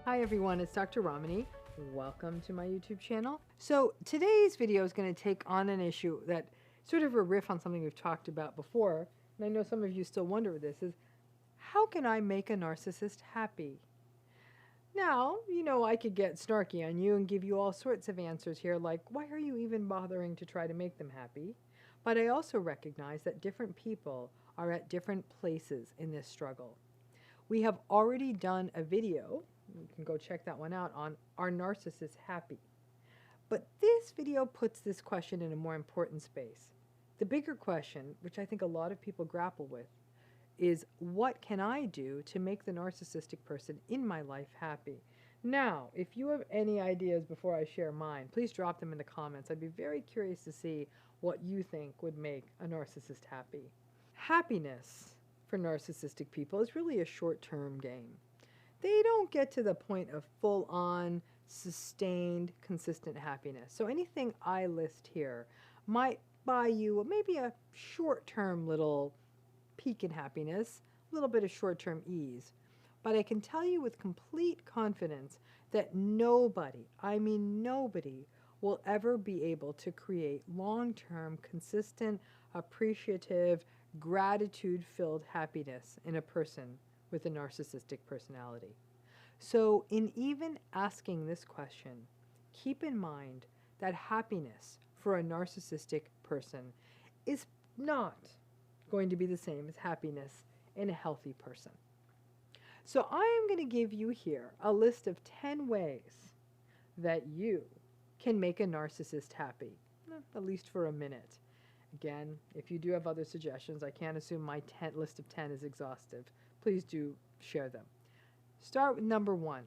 Hi everyone, it's Dr. Ramani. Welcome to my YouTube channel. So today's video is going to take on an issue that sort of a riff on something we've talked about before, and I know some of you still wonder what this is. How can I make a narcissist happy? Now, you know, I could get snarky on you and give you all sorts of answers here, like, why are you even bothering to try to make them happy? But I also recognize that different people are at different places in this struggle. We have already done a video, you can go check that one out, on Are Narcissists Happy? But this video puts this question in a more important space. The bigger question, which I think a lot of people grapple with, is what can I do to make the narcissistic person in my life happy? Now, if you have any ideas before I share mine, please drop them in the comments. I'd be very curious to see what you think would make a narcissist happy. Happiness for narcissistic people is really a short-term game. They don't get to the point of full-on, sustained, consistent happiness. So anything I list here might buy you maybe a short-term little peak in happiness, a little bit of short-term ease. But I can tell you with complete confidence that nobody, I mean nobody, will ever be able to create long-term, consistent, appreciative, gratitude-filled happiness in a person with a narcissistic personality. So in even asking this question, keep in mind that happiness for a narcissistic person is not going to be the same as happiness in a healthy person. So I am going to give you here a list of 10 ways that you can make a narcissist happy, at least for a minute. Again, if you do have other suggestions, I can't assume my list of 10 is exhaustive. Please do share them. Start with number 1.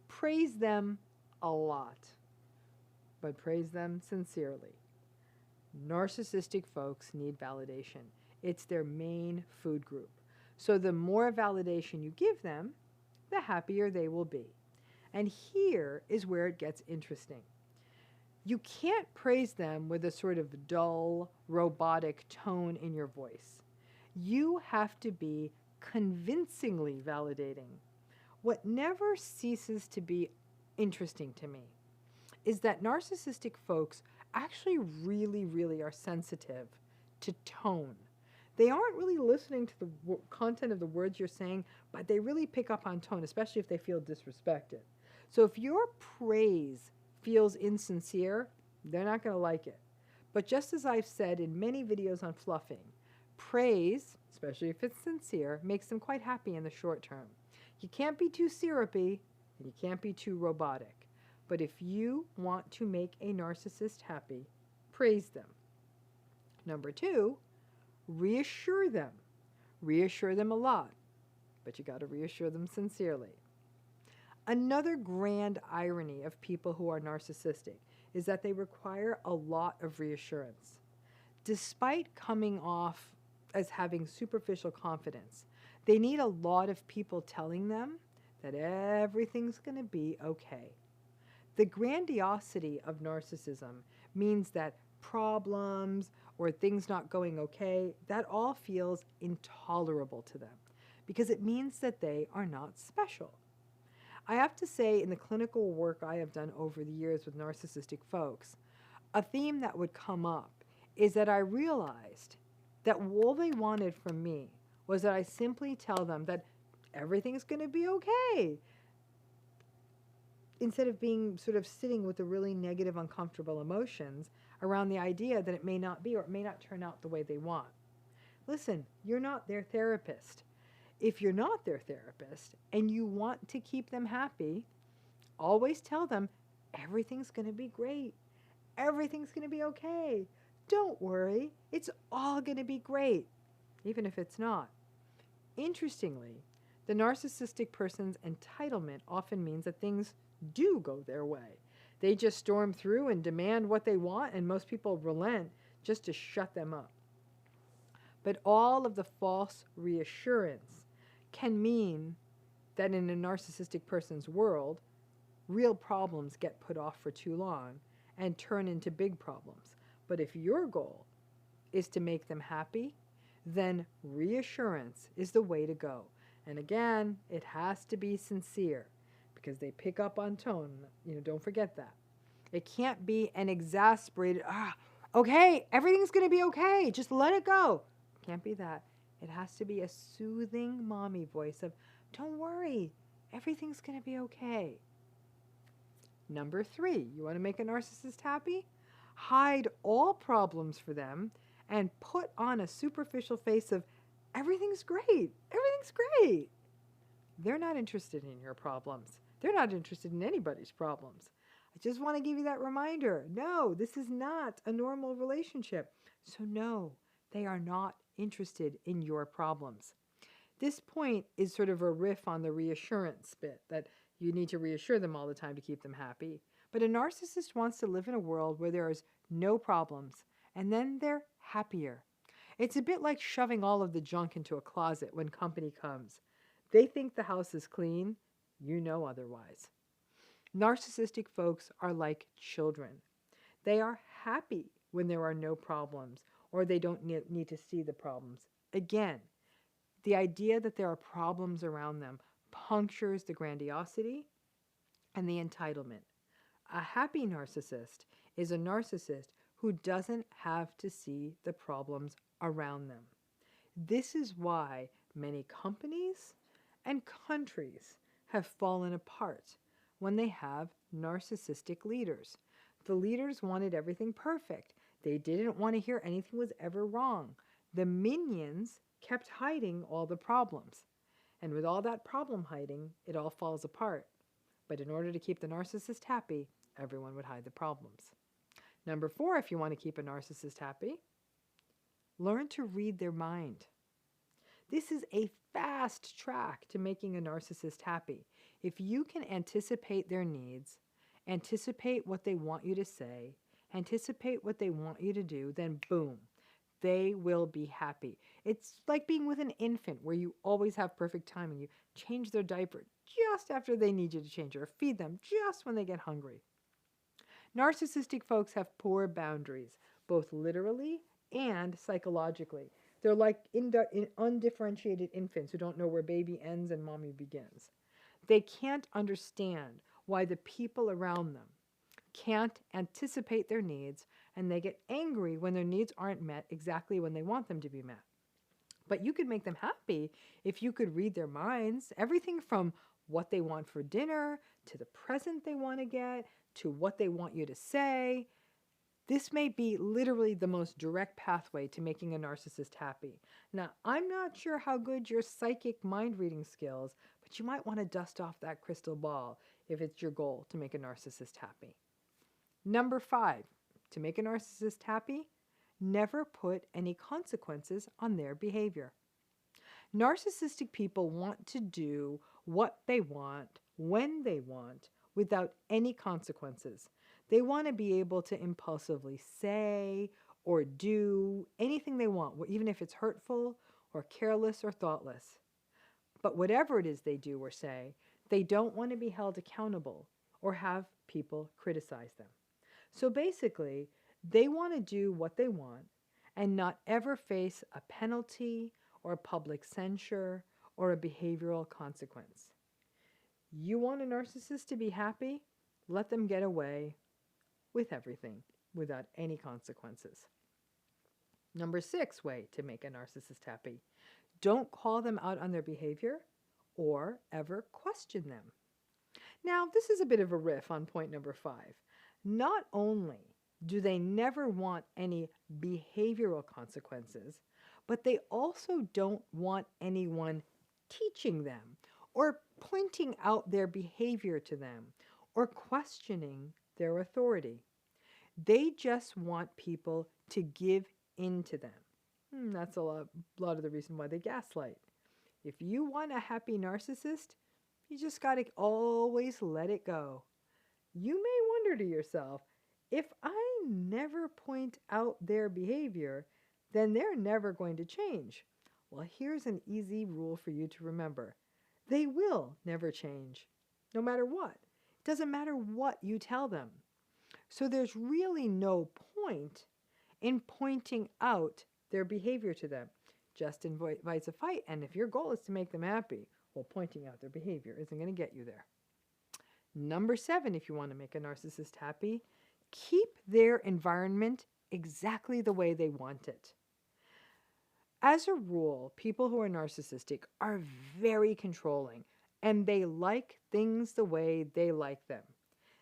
Praise them a lot, but praise them sincerely. Narcissistic folks need validation. It's their main food group. So the more validation you give them, the happier they will be. And here is where it gets interesting. You can't praise them with a sort of dull, robotic tone in your voice. You have to be convincingly validating. What never ceases to be interesting to me is that narcissistic folks actually really are sensitive to tone. They aren't really listening to the content of the words you're saying, but they really pick up on tone, especially if they feel disrespected. So if your praise feels insincere, they're not going to like it. But just as I've said in many videos on fluffing, praise, especially if it's sincere, makes them quite happy in the short term. You can't be too syrupy, and you can't be too robotic. But if you want to make a narcissist happy, praise them. Number 2, reassure them. Reassure them a lot, but you got to reassure them sincerely. Another grand irony of people who are narcissistic is that they require a lot of reassurance. Despite coming off as having superficial confidence, they need a lot of people telling them that everything's going to be okay. The grandiosity of narcissism means that problems or things not going okay, that all feels intolerable to them because it means that they are not special. I have to say, in the clinical work I have done over the years with narcissistic folks, a theme that would come up is that I realized that all they wanted from me was that I simply tell them that everything's going to be okay, instead of being sort of sitting with the really negative, uncomfortable emotions around the idea that it may not be or it may not turn out the way they want. Listen, you're not their therapist. If you're not their therapist and you want to keep them happy, always tell them everything's going to be great. Everything's going to be okay. Don't worry. It's all going to be great, even if it's not. Interestingly, the narcissistic person's entitlement often means that things do go their way. They just storm through and demand what they want, and most people relent just to shut them up. But all of the false reassurance can mean that in a narcissistic person's world, real problems get put off for too long and turn into big problems. But if your goal is to make them happy, then reassurance is the way to go. And again, it has to be sincere, because they pick up on tone. Don't forget that. It can't be an exasperated, okay, everything's going to be okay. Just let it go. Can't be that. It has to be a soothing mommy voice of, don't worry, everything's going to be okay. Number 3, you want to make a narcissist happy? Hide all problems for them and put on a superficial face of, everything's great, everything's great. They're not interested in your problems. They're not interested in anybody's problems. I just want to give you that reminder. No, this is not a normal relationship. So no, they are not interested in your problems. This point is sort of a riff on the reassurance bit, that you need to reassure them all the time to keep them happy. But a narcissist wants to live in a world where there is no problems, and then they're happier. It's a bit like shoving all of the junk into a closet when company comes. They think the house is clean, you know otherwise. Narcissistic folks are like children. They are happy when there are no problems, or they don't need to see the problems. Again, the idea that there are problems around them punctures the grandiosity and the entitlement. A happy narcissist is a narcissist who doesn't have to see the problems around them. This is why many companies and countries have fallen apart when they have narcissistic leaders. The leaders wanted everything perfect. They didn't want to hear anything was ever wrong. The minions kept hiding all the problems. And with all that problem hiding, it all falls apart. But in order to keep the narcissist happy, everyone would hide the problems. Number 4, if you want to keep a narcissist happy, learn to read their mind. This is a fast track to making a narcissist happy. If you can anticipate their needs, anticipate what they want you to say, anticipate what they want you to do, then boom, they will be happy. It's like being with an infant where you always have perfect timing. You change their diaper just after they need you to change it, or feed them just when they get hungry. Narcissistic folks have poor boundaries, both literally and psychologically. They're like undifferentiated infants who don't know where baby ends and mommy begins. They can't understand why the people around them can't anticipate their needs, and they get angry when their needs aren't met exactly when they want them to be met. But you could make them happy if you could read their minds, everything from what they want for dinner, to the present they want to get, to what they want you to say. This may be literally the most direct pathway to making a narcissist happy. Now, I'm not sure how good your psychic mind reading skills, but you might want to dust off that crystal ball if it's your goal to make a narcissist happy. Number 5, to make a narcissist happy, never put any consequences on their behavior. Narcissistic people want to do what they want, when they want, without any consequences. They want to be able to impulsively say or do anything they want, even if it's hurtful or careless or thoughtless. But whatever it is they do or say, they don't want to be held accountable or have people criticize them. So basically, they want to do what they want and not ever face a penalty or public censure or a behavioral consequence. You want a narcissist to be happy? Let them get away with everything without any consequences. Number 6 way to make a narcissist happy. Don't call them out on their behavior or ever question them. Now, this is a bit of a riff on point number 5. Not only do they never want any behavioral consequences, but they also don't want anyone teaching them or pointing out their behavior to them or questioning their authority. They just want people to give in to them. That's a lot of the reason why they gaslight. If you want a happy narcissist, you just got to always let it go. You may wonder to yourself, if I never point out their behavior, then they're never going to change. Well, here's an easy rule for you to remember. They will never change, no matter what. It doesn't matter what you tell them. So there's really no point in pointing out their behavior to them. Just invites a fight, and if your goal is to make them happy, well, pointing out their behavior isn't going to get you there. Number 7, if you want to make a narcissist happy, keep their environment exactly the way they want it. As a rule, people who are narcissistic are very controlling, and they like things the way they like them.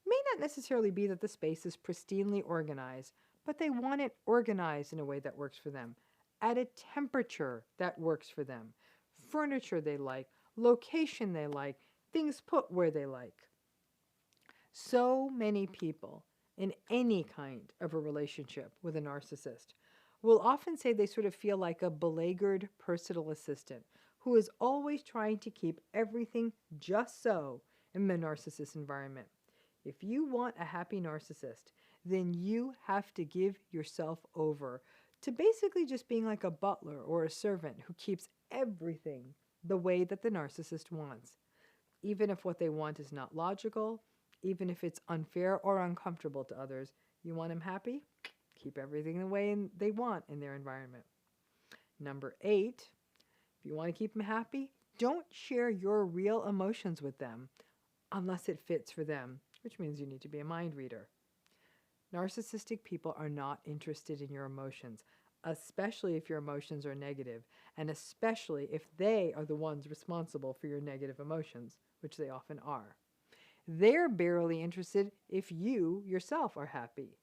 It may not necessarily be that the space is pristinely organized, but they want it organized in a way that works for them, at a temperature that works for them, furniture they like, location they like, things put where they like. So many people in any kind of a relationship with a narcissist will often say they sort of feel like a beleaguered personal assistant who is always trying to keep everything just so in the narcissist environment. If you want a happy narcissist, then you have to give yourself over to basically just being like a butler or a servant who keeps everything the way that the narcissist wants, even if what they want is not logical, even if it's unfair or uncomfortable to others. You want them happy? Keep everything the way they want in their environment. Number 8, if you want to keep them happy, don't share your real emotions with them unless it fits for them, which means you need to be a mind reader. Narcissistic people are not interested in your emotions, especially if your emotions are negative, and especially if they are the ones responsible for your negative emotions, which they often are. They're barely interested if you yourself are happy.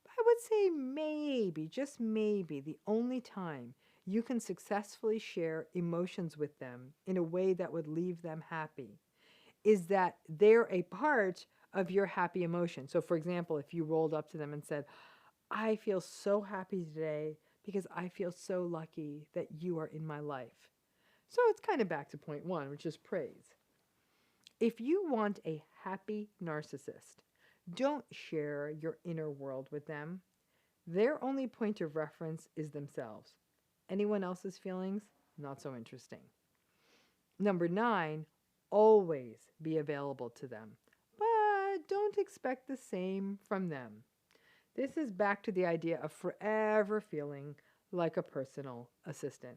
I would say maybe, just maybe, the only time you can successfully share emotions with them in a way that would leave them happy is that they're a part of your happy emotion. So, for example, if you rolled up to them and said, I feel so happy today because I feel so lucky that you are in my life. So it's kind of back to point 1, which is praise. If you want a happy narcissist, don't share your inner world with them. Their only point of reference is themselves. Anyone else's feelings? Not so interesting. Number 9, always be available to them, but don't expect the same from them. This is back to the idea of forever feeling like a personal assistant.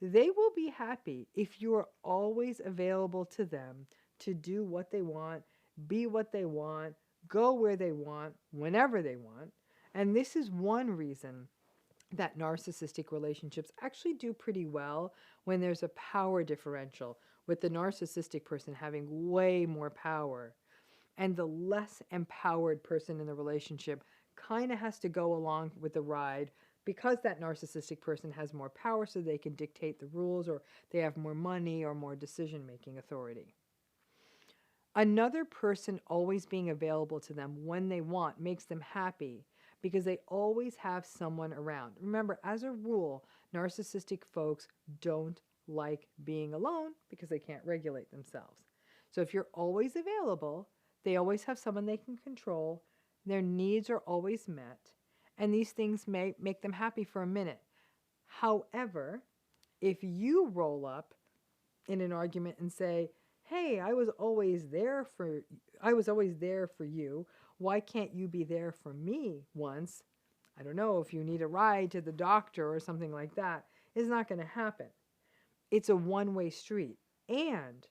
They will be happy if you are always available to them to do what they want, be what they want, go where they want, whenever they want. And this is one reason that narcissistic relationships actually do pretty well when there's a power differential, with the narcissistic person having way more power, and the less empowered person in the relationship kind of has to go along with the ride because that narcissistic person has more power, so they can dictate the rules, or they have more money or more decision-making authority. Another person always being available to them when they want makes them happy because they always have someone around. Remember, as a rule, narcissistic folks don't like being alone because they can't regulate themselves. So if you're always available, they always have someone they can control, their needs are always met, and these things may make them happy for a minute. However, if you roll up in an argument and say, hey, I was always there for you. Why can't you be there for me once? I don't know, if you need a ride to the doctor or something like that, it's not going to happen. It's a one-way street. And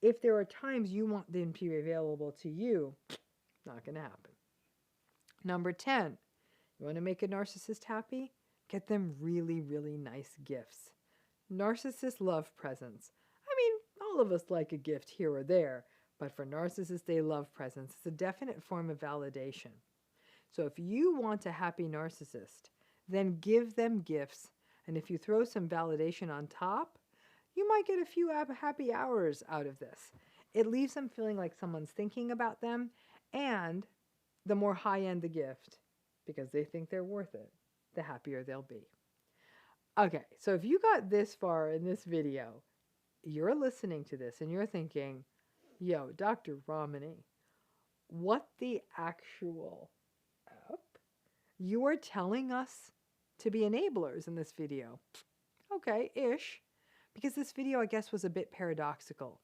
if there are times you want them to be available to you, not going to happen. Number 10, you want to make a narcissist happy? Get them really, really nice gifts. Narcissists love presents. I mean, all of us like a gift here or there, but for narcissists, they love presents. It's a definite form of validation. So if you want a happy narcissist, then give them gifts. And if you throw some validation on top, you might get a few happy hours out of this. It leaves them feeling like someone's thinking about them, and the more high-end the gift, because they think they're worth it, the happier they'll be. Okay, so if you got this far in this video, you're listening to this and you're thinking, yo, Dr. Ramani, what the actual up? You are telling us to be enablers in this video. Okay, ish. Because this video, I guess, was a bit paradoxical.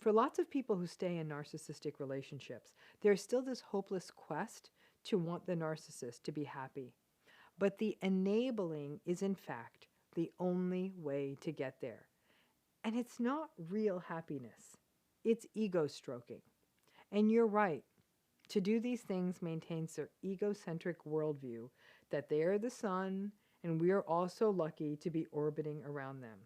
For lots of people who stay in narcissistic relationships, there's still this hopeless quest to want the narcissist to be happy. But the enabling is, in fact, the only way to get there. And it's not real happiness. It's ego stroking. And you're right. To do these things maintains their egocentric worldview that they are the sun and we are also lucky to be orbiting around them.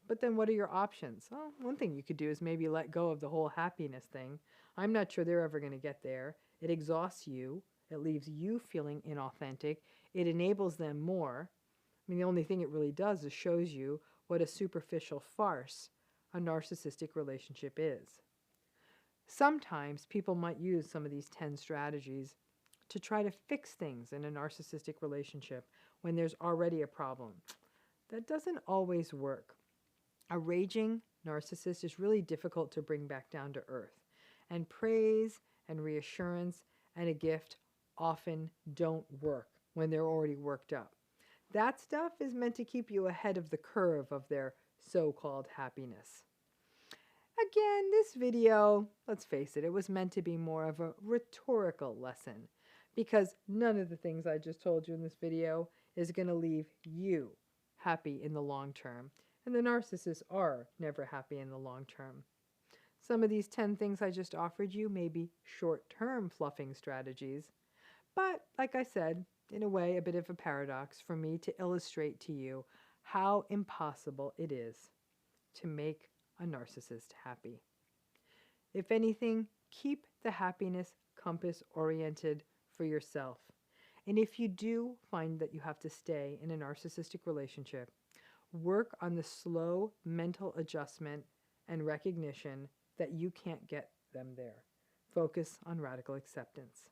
But then what are your options? Well, one thing you could do is maybe let go of the whole happiness thing. I'm not sure they're ever going to get there. It exhausts you. It leaves you feeling inauthentic. It enables them more. I mean, the only thing it really does is shows you what a superficial farce a narcissistic relationship is. Sometimes people might use some of these 10 strategies to try to fix things in a narcissistic relationship when there's already a problem. That doesn't always work. A raging narcissist is really difficult to bring back down to earth, and praise and reassurance and a gift often don't work when they're already worked up. That stuff is meant to keep you ahead of the curve of their so-called happiness. Again, this video, let's face it, it was meant to be more of a rhetorical lesson because none of the things I just told you in this video is going to leave you happy in the long term. And the narcissists are never happy in the long term. Some of these 10 things I just offered you may be short-term fluffing strategies, but like I said, in a way, a bit of a paradox for me to illustrate to you how impossible it is to make a narcissist happy. If anything, keep the happiness compass oriented for yourself. And if you do find that you have to stay in a narcissistic relationship, work on the slow mental adjustment and recognition that you can't get them there. Focus on radical acceptance.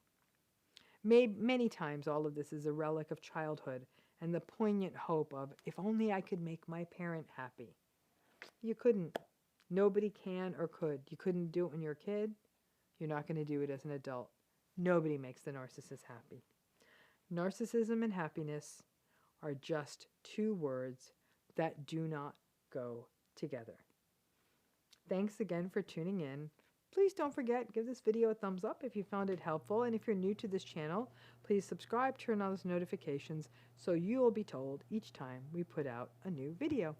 Many times all of this is a relic of childhood and the poignant hope of, if only I could make my parent happy. You couldn't. Nobody can or could. You couldn't do it when you're a kid. You're not going to do it as an adult. Nobody makes the narcissist happy. Narcissism and happiness are just two words that do not go together. Thanks again for tuning in. Please don't forget, give this video a thumbs up if you found it helpful. And if you're new to this channel, please subscribe, turn on those notifications so you will be told each time we put out a new video.